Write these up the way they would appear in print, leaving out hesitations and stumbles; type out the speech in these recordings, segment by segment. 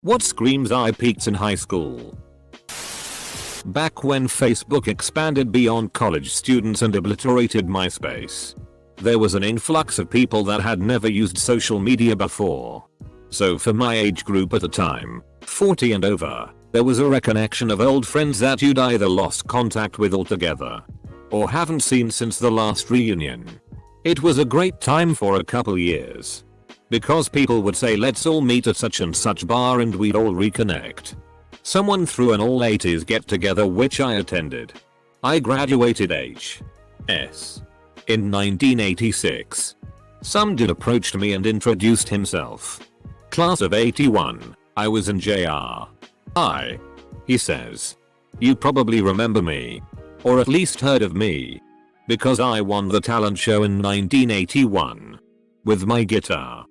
What screams I peaked in high school? Back when Facebook expanded beyond college students and obliterated MySpace, there was an influx of people that had never used social media before. So for my age group at the time, 40 and over, there was a reconnection of old friends that you'd either lost contact with altogether or haven't seen since the last reunion. It was a great time for a couple years, because people would say let's all meet at such and such bar and we'd all reconnect. Someone threw an all 80s get together which I attended. I graduated HS in 1986. Some dude approached me and introduced himself. Class of 81, I was in JR. He says. You probably remember me. Or at least heard of me. Because I won the talent show in 1981. With my guitar.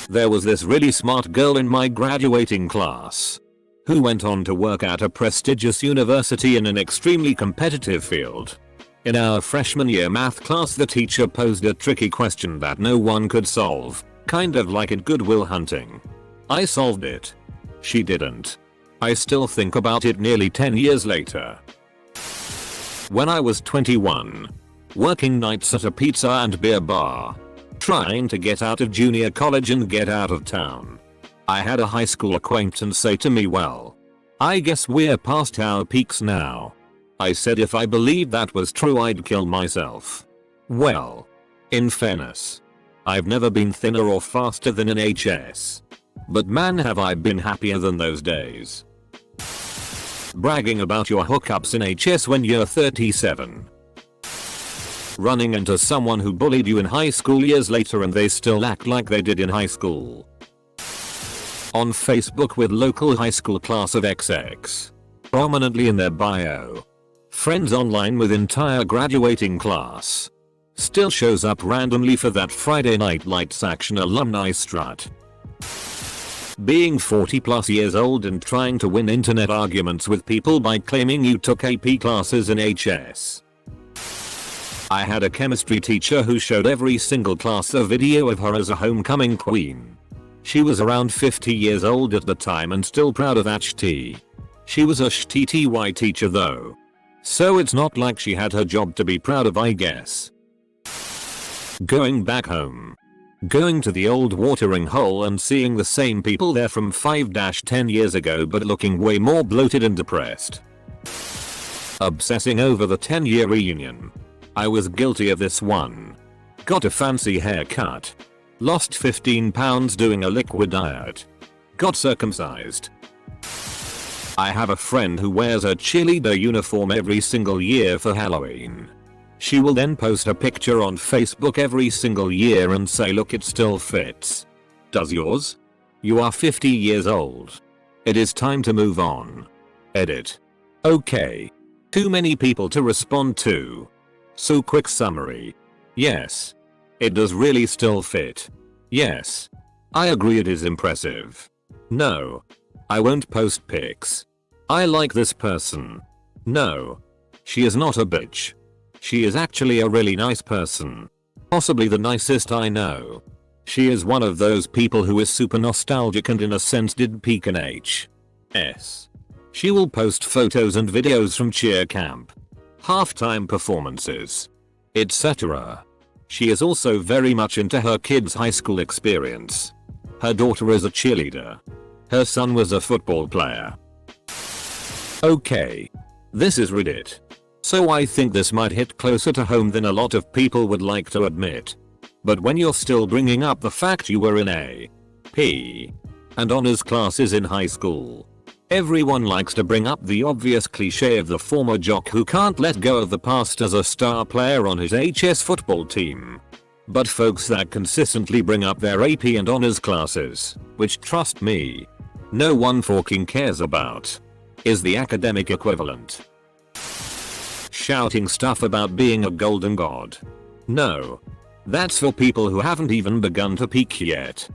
There was this really smart girl in my graduating class who went on to work at a prestigious university in an extremely competitive field. In our freshman year math class, the teacher posed a tricky question that no one could solve, kind of like in Good Will Hunting. I solved it. She didn't. I still think about it nearly 10 years later. When I was 21, working nights at a pizza and beer bar, trying to get out of junior college and get out of town, I had a high school acquaintance say to me, well, I guess we're past our peaks now. I said if I believed that was true I'd kill myself. Well, in fairness, I've never been thinner or faster than an HS. But man have I been happier than those days. Bragging about your hookups in HS when you're 37. Running into someone who bullied you in high school years later and they still act like they did in high school. On Facebook with local high school class of XX prominently in their bio. Friends online with entire graduating class. Still shows up randomly for that Friday Night Lights Action alumni strut. Being 40 plus years old and trying to win internet arguments with people by claiming you took AP classes in HS. I had a chemistry teacher who showed every single class a video of her as a homecoming queen. She was around 50 years old at the time and still proud of HT. She was a SHTTY teacher though. So it's not like she had her job to be proud of, I guess. Going back home. Going to the old watering hole and seeing the same people there from 5-10 years ago but looking way more bloated and depressed. Obsessing over the 10-year reunion. I was guilty of this one. Got a fancy haircut. Lost 15 pounds doing a liquid diet. Got circumcised. I have a friend who wears a cheerleader uniform every single year for Halloween. She will then post a picture on Facebook every single year and say look, it still fits. Does yours? You are 50 years old. It is time to move on. Edit. Okay. Too many people to respond to. So quick summary. Yes. It does really still fit. Yes. I agree it is impressive. No. I won't post pics. I like this person. No. She is not a bitch. She is actually a really nice person. Possibly the nicest I know. She is one of those people who is super nostalgic and in a sense did peak in HS. She will post photos and videos from cheer camp, halftime performances, etc. She is also very much into her kids' high school experience. Her daughter is a cheerleader. Her son was a football player. Okay. This is Reddit. So I think this might hit closer to home than a lot of people would like to admit. But when you're still bringing up the fact you were in AP and honors classes in high school, everyone likes to bring up the obvious cliche of the former jock who can't let go of the past as a star player on his HS football team. But folks that consistently bring up their AP and honors classes, which trust me, no one fucking cares about, is the academic equivalent. Shouting stuff about being a golden god. No. That's for people who haven't even begun to peak yet.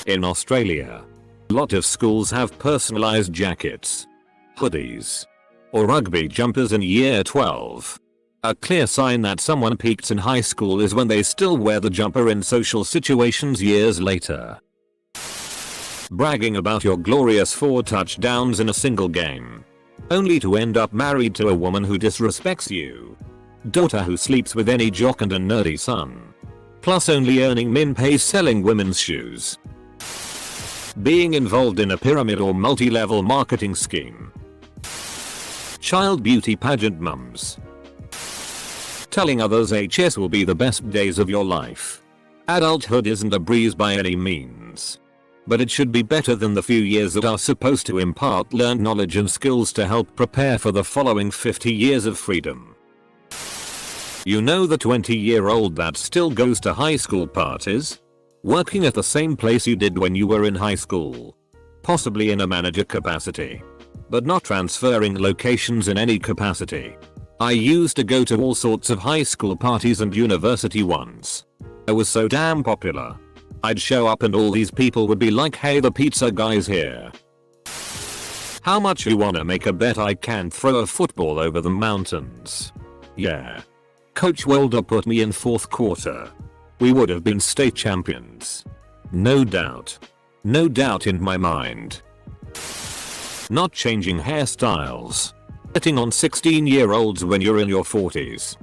In Australia, a lot of schools have personalized jackets, hoodies, or rugby jumpers in year 12. A clear sign that someone peaked in high school is when they still wear the jumper in social situations years later. Bragging about your glorious 4 touchdowns in a single game. Only to end up married to a woman who disrespects you. Daughter who sleeps with any jock and a nerdy son. Plus only earning min pay selling women's shoes. Being involved in a pyramid or multi-level marketing scheme. Child beauty pageant mums. Telling others HS will be the best days of your life. Adulthood isn't a breeze by any means. But it should be better than the few years that are supposed to impart learned knowledge and skills to help prepare for the following 50 years of freedom. You know, the 20-year-old that still goes to high school parties? Working at the same place you did when you were in high school. Possibly in a manager capacity. But not transferring locations in any capacity. I used to go to all sorts of high school parties and university ones. I was so damn popular. I'd show up and all these people would be like, hey, the pizza guy's here. How much you wanna make a bet I can throw a football over the mountains? Yeah. Coach Wilder put me in 4th quarter. We would have been state champions. No doubt. No doubt in my mind. Not changing hairstyles. Hitting on 16-year-olds when you're in your 40s.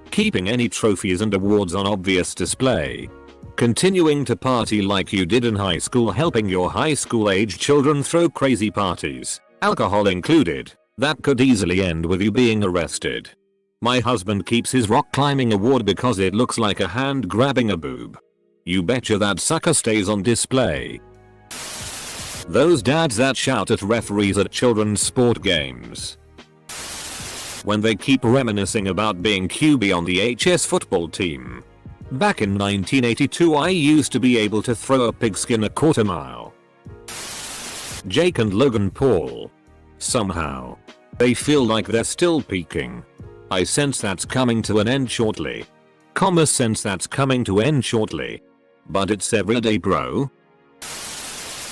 Keeping any trophies and awards on obvious display. Continuing to party like you did in high school, helping your high school age children throw crazy parties, alcohol included, that could easily end with you being arrested. My husband keeps his rock climbing award because it looks like a hand grabbing a boob. You betcha that sucker stays on display. Those dads that shout at referees at children's sport games. When they keep reminiscing about being QB on the HS football team. Back in 1982 I used to be able to throw a pigskin a quarter mile. Jake and Logan Paul. Somehow. They feel like they're still peaking. I sense that's coming to an end shortly. Sense that's coming to end shortly. But it's everyday, bro.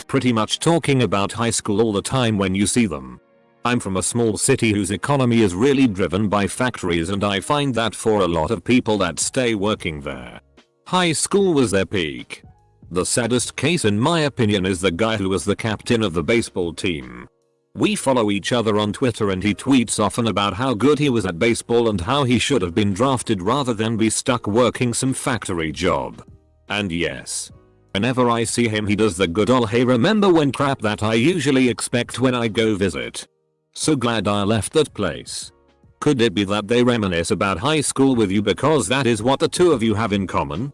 Pretty much talking about high school all the time when you see them. I'm from a small city whose economy is really driven by factories, and I find that for a lot of people that stay working there, high school was their peak. The saddest case in my opinion is the guy who was the captain of the baseball team. We follow each other on Twitter and he tweets often about how good he was at baseball and how he should have been drafted rather than be stuck working some factory job. And yes, whenever I see him he does the good ol' hey remember when crap that I usually expect when I go visit. So glad I left that place. Could it be that they reminisce about high school with you because that is what the two of you have in common?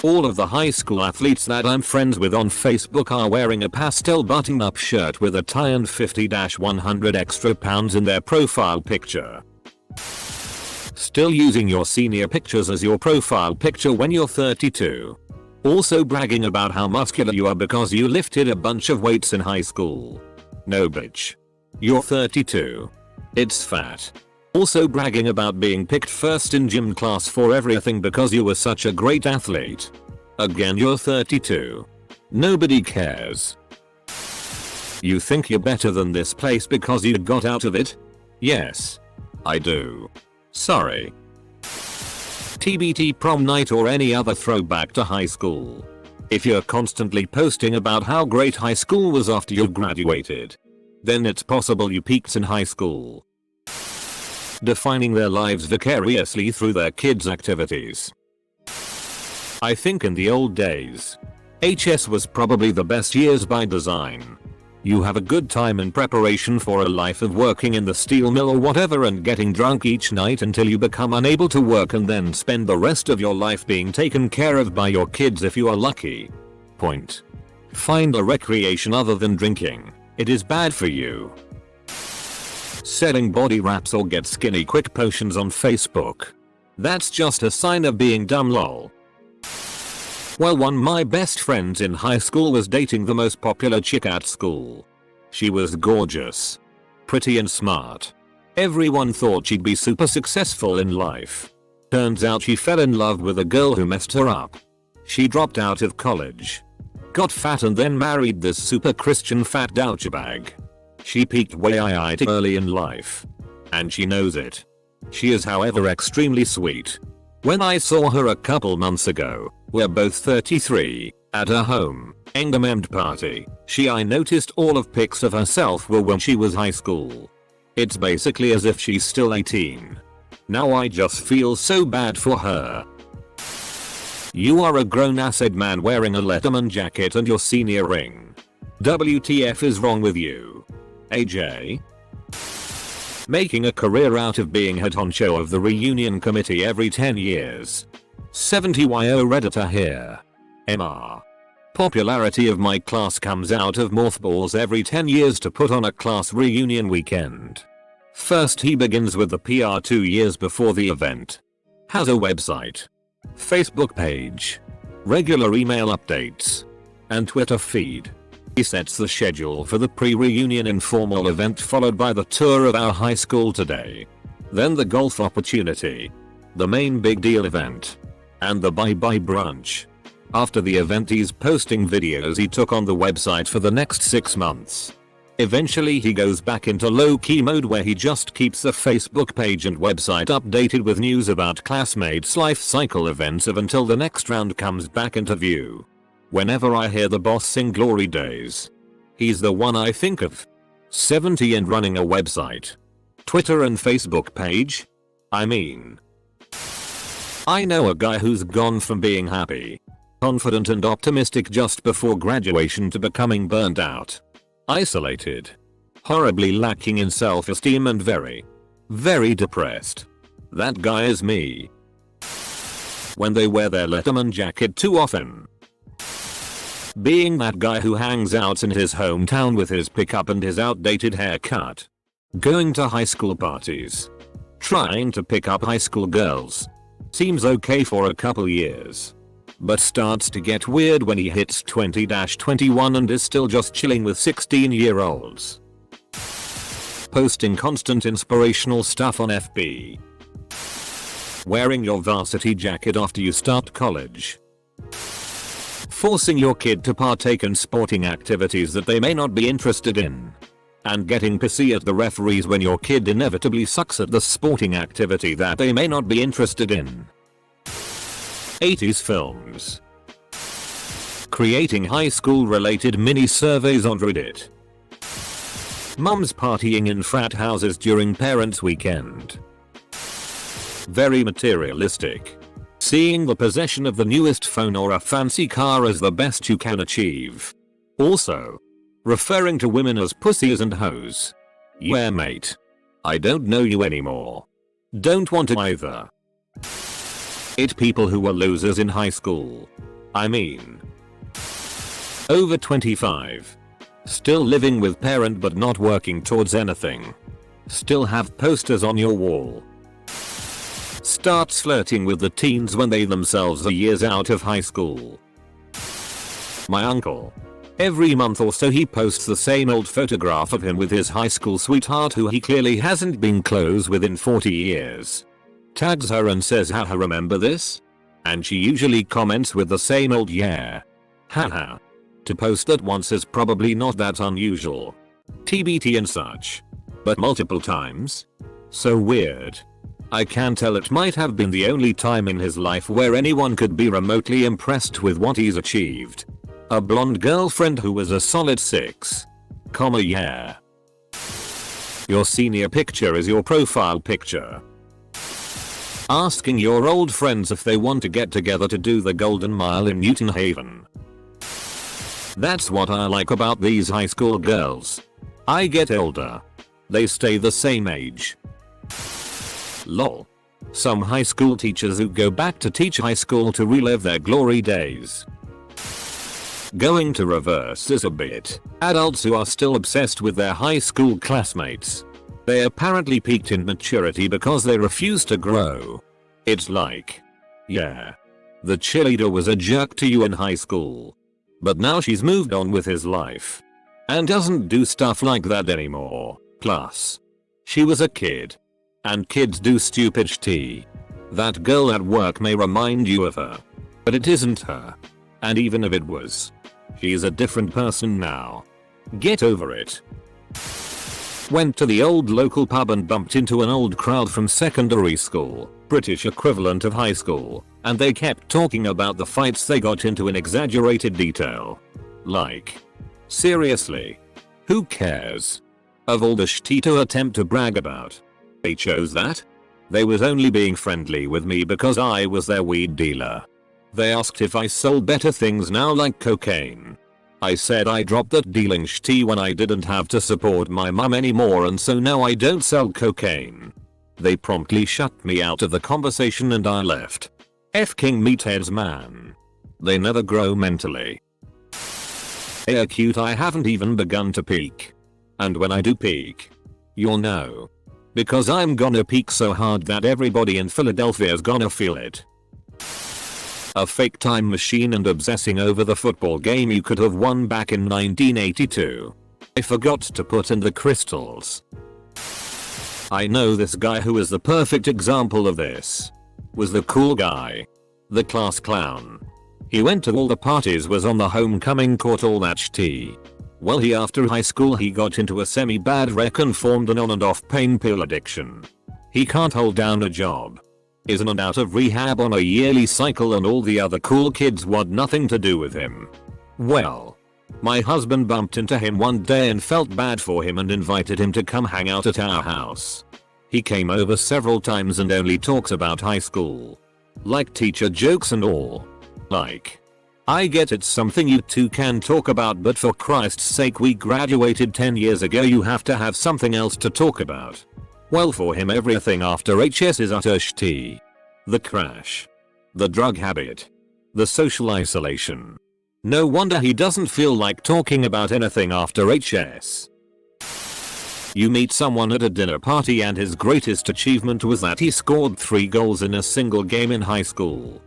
All of the high school athletes that I'm friends with on Facebook are wearing a pastel button-up shirt with a tie and 50-100 extra pounds in their profile picture. Still using your senior pictures as your profile picture when you're 32. Also bragging about how muscular you are because you lifted a bunch of weights in high school. No bitch. You're 32. It's fat. Also bragging about being picked first in gym class for everything because you were such a great athlete. Again, you're 32. Nobody cares. You think you're better than this place because you got out of it? Yes. I do. Sorry. TBT prom night or any other throwback to high school. If you're constantly posting about how great high school was after you graduated, then it's possible you peaked in high school. Defining their lives vicariously through their kids' activities. I think in the old days, HS was probably the best years by design. You have a good time in preparation for a life of working in the steel mill or whatever and getting drunk each night until you become unable to work and then spend the rest of your life being taken care of by your kids if you are lucky. Point. Find a recreation other than drinking. It is bad for you. Selling body wraps or get skinny quick potions on Facebook. That's just a sign of being dumb, lol. Well, one of my best friends in high school was dating the most popular chick at school. She was gorgeous, pretty and smart. Everyone thought she'd be super successful in life. Turns out she fell in love with a girl who messed her up. She dropped out of college, got fat and then married this super Christian fat douchebag. She peaked way too early in life. And she knows it. She is however extremely sweet. When I saw her a couple months ago, we're both 33, At her home, engagement party, I noticed all of pics of herself were when she was high school. It's basically as if she's still 18. Now I just feel so bad for her. You are a grown-ass man wearing a Letterman jacket and your senior ring. WTF is wrong with you? AJ? Making a career out of being head honcho of the reunion committee every 10 years. 70yo Redditor here. MR. Popularity of my class comes out of mothballs every 10 years to put on a class reunion weekend. First he begins with the PR 2 years before the event. Has a website, Facebook page, regular email updates, and Twitter feed. He sets the schedule for the pre-reunion informal event followed by the tour of our high school today. Then the golf opportunity, the main big deal event, and the bye-bye brunch. After the event he's posting videos he took on the website for the next 6 months. Eventually he goes back into low-key mode where he just keeps the Facebook page and website updated with news about classmates' life cycle events until the next round comes back into view. Whenever I hear the boss sing Glory Days, he's the one I think of. 70 and running a website, Twitter and Facebook page? I mean, I know a guy who's gone from being happy, confident and optimistic just before graduation to becoming burned out, isolated, horribly lacking in self-esteem and very, very depressed. That guy is me. When they wear their Letterman jacket too often. Being that guy who hangs out in his hometown with his pickup and his outdated haircut. Going to high school parties. Trying to pick up high school girls. Seems okay for a couple years. But starts to get weird when he hits 20-21 and is still just chilling with 16-year-olds. Posting constant inspirational stuff on FB. Wearing your varsity jacket after you start college. Forcing your kid to partake in sporting activities that they may not be interested in. And getting pissy at the referees when your kid inevitably sucks at the sporting activity that they may not be interested in. 80s films. Creating high school related mini surveys on Reddit. Mums partying in frat houses during parents' weekend. Very materialistic. Seeing the possession of the newest phone or a fancy car as the best you can achieve. Also, referring to women as pussies and hoes. Yeah mate. I don't know you anymore. Don't want to either. It people who were losers in high school. I mean, over 25. Still living with parent but not working towards anything. Still have posters on your wall. Starts flirting with the teens when they themselves are years out of high school. My uncle. Every month or so he posts the same old photograph of him with his high school sweetheart who he clearly hasn't been close with in 40 years. Tags her and says haha remember this? And she usually comments with the same old yeah. Haha. To post that once is probably not that unusual. TBT and such. But multiple times? So weird. I can tell it might have been the only time in his life where anyone could be remotely impressed with what he's achieved. A blonde girlfriend who was a solid 6. Yeah. Your senior picture is your profile picture. Asking your old friends if they want to get together to do the Golden Mile in Newton Haven. That's what I like about these high school girls. I get older. They stay the same age. Lol. Some high school teachers who go back to teach high school to relive their glory days. Going to reverse is a bit. Adults who are still obsessed with their high school classmates. They apparently peaked in maturity because they refuse to grow. It's like, yeah, the cheerleader was a jerk to you in high school. But now she's moved on with his life. And doesn't do stuff like that anymore. Plus, she was a kid. And kids do stupid shit. That girl at work may remind you of her. But it isn't her. And even if it was, she's a different person now. Get over it. Went to the old local pub and bumped into an old crowd from secondary school, British equivalent of high school, And they kept talking about the fights they got into in exaggerated detail. Like, seriously? Who cares? Of all the shit to attempt to brag about, they chose that? They was only being friendly with me because I was their weed dealer. They asked if I sold better things now like cocaine. I said I dropped that dealing shit when I didn't have to support my mum anymore, and so now I don't sell cocaine. They promptly shut me out of the conversation and I left. F-king meatheads, man. They never grow mentally. Hey cute, I haven't even begun to peak. And when I do peak, you'll know. Because I'm gonna peak so hard that everybody in Philadelphia's gonna feel it. A fake time machine and obsessing over the football game you could have won back in 1982. I forgot to put in the crystals. I know this guy who is the perfect example of this. Was the cool guy. The class clown. He went to all the parties, was on the homecoming court, all that shit. Well, after high school he got into a semi-bad wreck and formed an on and off pain pill addiction. He can't hold down a job. Is in and out of rehab on a yearly cycle, and all the other cool kids want nothing to do with him. Well, my husband bumped into him one day and felt bad for him and invited him to come hang out at our house. He came over several times and only talks about high school. Like teacher jokes and all. Like, I get it's something you two can talk about, but for Christ's sake, we graduated 10 years ago, you have to have something else to talk about. Well, for him everything after HS is utter shit. The crash. The drug habit. The social isolation. No wonder he doesn't feel like talking about anything after HS. You meet someone at a dinner party and his greatest achievement was that he scored 3 goals in a single game in high school.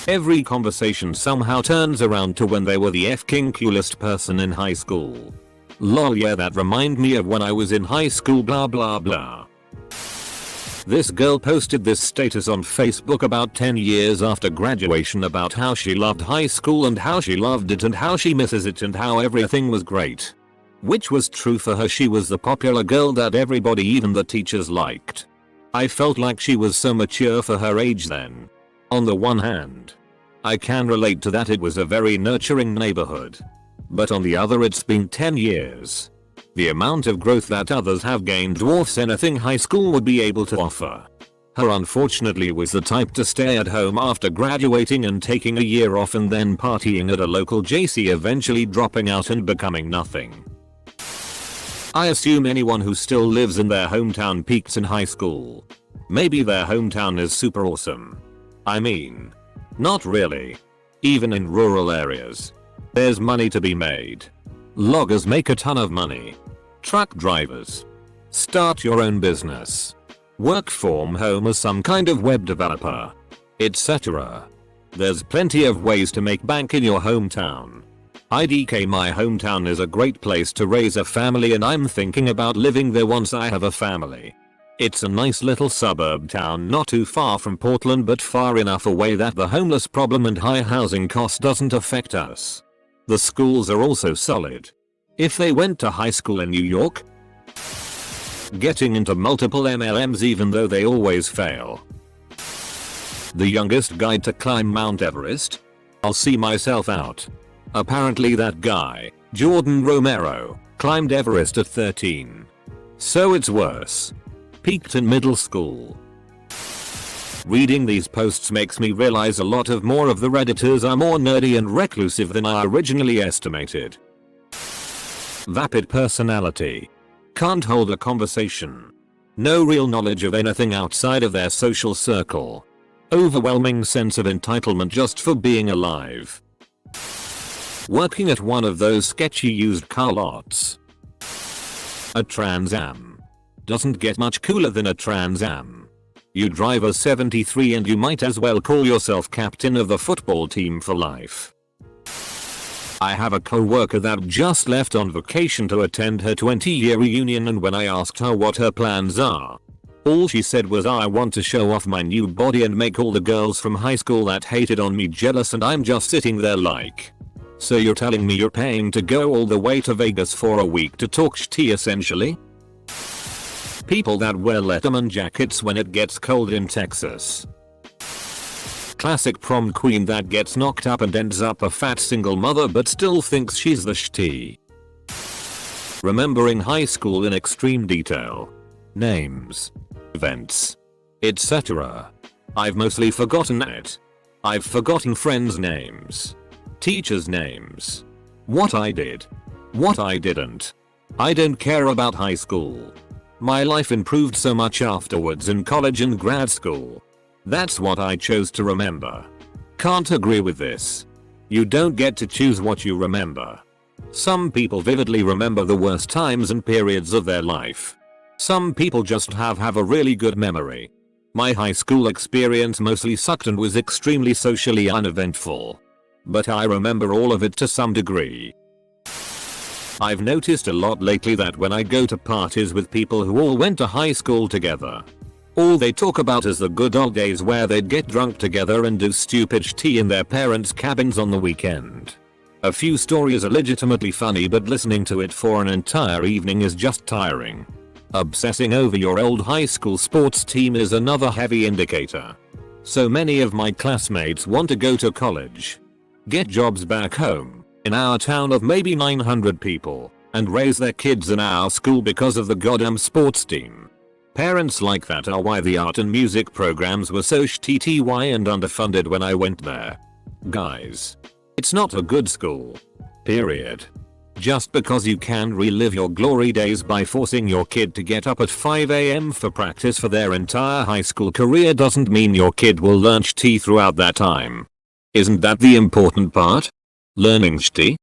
Every conversation somehow turns around to when they were the f-king coolest person in high school. Lol, yeah, that remind me of when I was in high school, blah blah blah. This girl posted this status on Facebook about 10 years after graduation about how she loved high school and how she loved it and how she misses it and how everything was great. Which was true for her. She was the popular girl that everybody, even the teachers, liked. I felt like she was so mature for her age then. On the one hand, I can relate to that, it was a very nurturing neighborhood. But on the other, it's been 10 years. The amount of growth that others have gained dwarfs anything high school would be able to offer. Her unfortunately was the type to stay at home after graduating and taking a year off and then partying at a local JC, eventually dropping out and becoming nothing. I assume anyone who still lives in their hometown peaked in high school. Maybe their hometown is super awesome. I mean, not really. Even in rural areas, there's money to be made. Loggers make a ton of money. Truck drivers. Start your own business. Work from home as some kind of web developer. Etc. There's plenty of ways to make bank in your hometown. IDK, my hometown is a great place to raise a family and I'm thinking about living there once I have a family. It's a nice little suburb town not too far from Portland but far enough away that the homeless problem and high housing cost doesn't affect us. The schools are also solid. If they went to high school in New York, getting into multiple MLMs even though they always fail. The youngest guy to climb Mount Everest? I'll see myself out. Apparently that guy, Jordan Romero, climbed Everest at 13. So it's worse. Peaked in middle school. Reading these posts makes me realize a lot of more of the Redditors are more nerdy and reclusive than I originally estimated. Vapid personality. Can't hold a conversation. No real knowledge of anything outside of their social circle. Overwhelming sense of entitlement just for being alive. Working at one of those sketchy used car lots. A Trans Am. Doesn't get much cooler than a Trans Am. You drive a 73 and you might as well call yourself captain of the football team for life. I have a co-worker that just left on vacation to attend her 20-year reunion, and when I asked her what her plans are, all she said was, I want to show off my new body and make all the girls from high school that hated on me jealous. And I'm just sitting there like, so you're telling me you're paying to go all the way to Vegas for a week to talk shit essentially? People that wear Letterman jackets when it gets cold in Texas. that classic prom queen that gets knocked up and ends up a fat single mother but still thinks she's the shitty. Remembering high school in extreme detail. Names, events, etc. I've mostly forgotten it. I've forgotten friends' names, teachers' names, what I did, what I didn't. I don't care about high school. My life improved so much afterwards in college and grad school. That's what I chose to remember. Can't agree with this. You don't get to choose what you remember. Some people vividly remember the worst times and periods of their life. Some people just have a really good memory. My high school experience mostly sucked and was extremely socially uneventful. But I remember all of it to some degree. I've noticed a lot lately that when I go to parties with people who all went to high school together, all they talk about is the good old days where they'd get drunk together and do stupid tea in their parents' cabins on the weekend. A few stories are legitimately funny, but listening to it for an entire evening is just tiring. Obsessing over your old high school sports team is another heavy indicator. So many of my classmates want to go to college, get jobs back home, in our town of maybe 900 people, and raise their kids in our school because of the goddamn sports team. Parents like that are why the art and music programs were so shitty and underfunded when I went there. Guys, it's not a good school. Period. Just because you can relive your glory days by forcing your kid to get up at 5 AM for practice for their entire high school career doesn't mean your kid will learn shitty throughout that time. Isn't that the important part? Learning shitty?